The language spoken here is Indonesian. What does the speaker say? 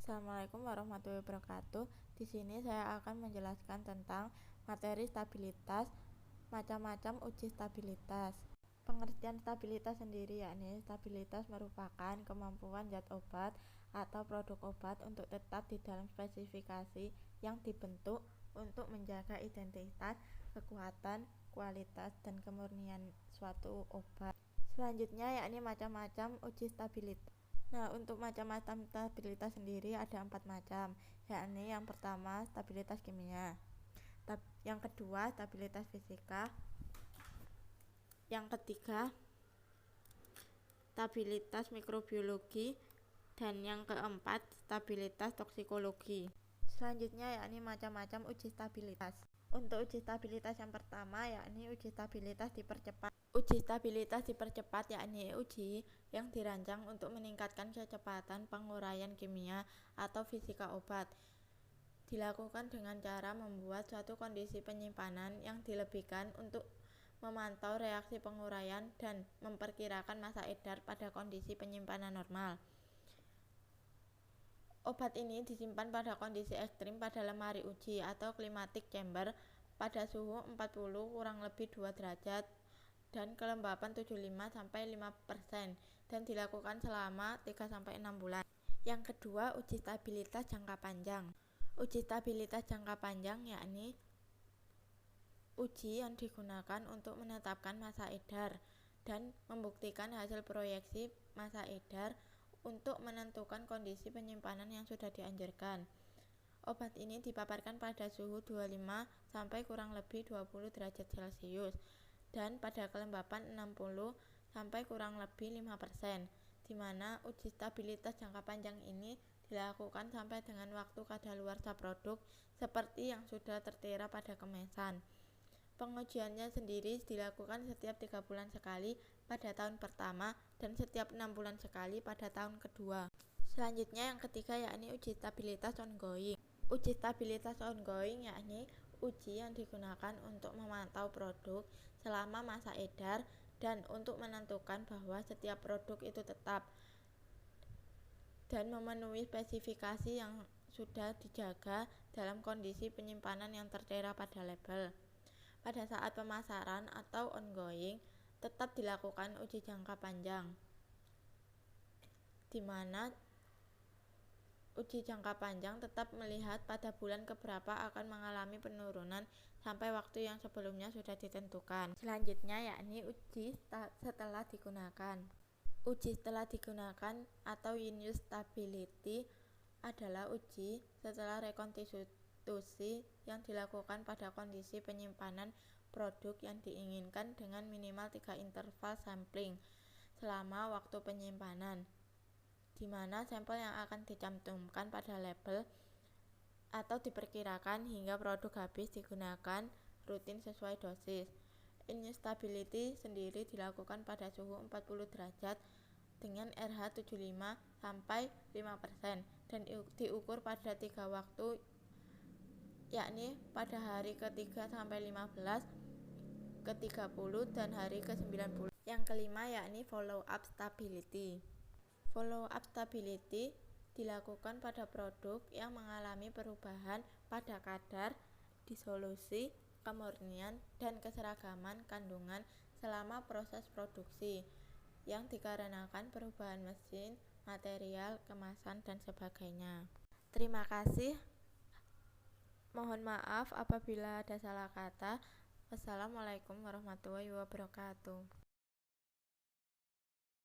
Assalamualaikum warahmatullahi wabarakatuh. Di sini saya akan menjelaskan tentang materi stabilitas, macam-macam uji stabilitas. Pengertian stabilitas sendiri yakni stabilitas merupakan kemampuan zat obat atau produk obat untuk tetap di dalam spesifikasi yang dibentuk untuk menjaga identitas, kekuatan, kualitas, dan kemurnian suatu obat. Selanjutnya yakni macam-macam uji stabilitas. Nah, untuk macam-macam stabilitas sendiri ada 4 macam, yakni yang pertama stabilitas kimia, yang kedua stabilitas fisika, yang ketiga stabilitas mikrobiologi, dan yang keempat stabilitas toksikologi. Selanjutnya yakni macam-macam uji stabilitas. Untuk uji stabilitas yang pertama yakni uji stabilitas dipercepat. Uji stabilitas dipercepat yakni uji yang dirancang untuk meningkatkan kecepatan penguraian kimia atau fisika obat. Dilakukan dengan cara membuat suatu kondisi penyimpanan yang dilebihkan untuk memantau reaksi penguraian dan memperkirakan masa edar pada kondisi penyimpanan normal. Obat ini disimpan pada kondisi ekstrim pada lemari uji atau climatic chamber pada suhu 40 kurang lebih 2 derajat dan kelembapan 75-5% dan dilakukan selama 3-6 bulan. Yang kedua, uji stabilitas jangka panjang. Uji stabilitas jangka panjang yakni uji yang digunakan untuk menetapkan masa edar dan membuktikan hasil proyeksi masa edar untuk menentukan kondisi penyimpanan yang sudah dianjurkan. Obat ini dipaparkan pada suhu 25 sampai kurang lebih 20 derajat Celcius dan pada kelembapan 60 sampai kurang lebih 5%, di mana uji stabilitas jangka panjang ini dilakukan sampai dengan waktu kadaluarsa produk seperti yang sudah tertera pada kemasan. Pengujiannya sendiri dilakukan setiap 3 bulan sekali pada tahun pertama dan setiap 6 bulan sekali pada tahun kedua. Selanjutnya yang ketiga yakni uji stabilitas ongoing. Uji stabilitas ongoing yakni uji yang digunakan untuk memantau produk selama masa edar dan untuk menentukan bahwa setiap produk itu tetap dan memenuhi spesifikasi yang sudah dijaga dalam kondisi penyimpanan yang tertera pada label. Pada saat pemasaran atau ongoing, tetap dilakukan uji jangka panjang, di mana uji jangka panjang tetap melihat pada bulan keberapa akan mengalami penurunan sampai waktu yang sebelumnya sudah ditentukan. Selanjutnya yakni uji setelah digunakan. Uji setelah digunakan atau in-use stability adalah uji setelah rekonstitusi yang dilakukan pada kondisi penyimpanan produk yang diinginkan dengan minimal 3 interval sampling selama waktu penyimpanan, di mana sampel yang akan dicantumkan pada label atau diperkirakan hingga produk habis digunakan rutin sesuai dosis. In-use stability sendiri dilakukan pada suhu 40 derajat dengan RH 75 sampai 5% dan diukur pada 3 waktu yakni pada hari ke-3 sampai 15, ke-30 dan hari ke-90. Yang kelima yakni follow up stability. Follow up stability dilakukan pada produk yang mengalami perubahan pada kadar, disolusi, kemurnian, dan keseragaman kandungan selama proses produksi yang dikarenakan perubahan mesin, material, kemasan, dan sebagainya. Terima kasih. Mohon maaf apabila ada salah kata. Wassalamualaikum warahmatullahi wabarakatuh.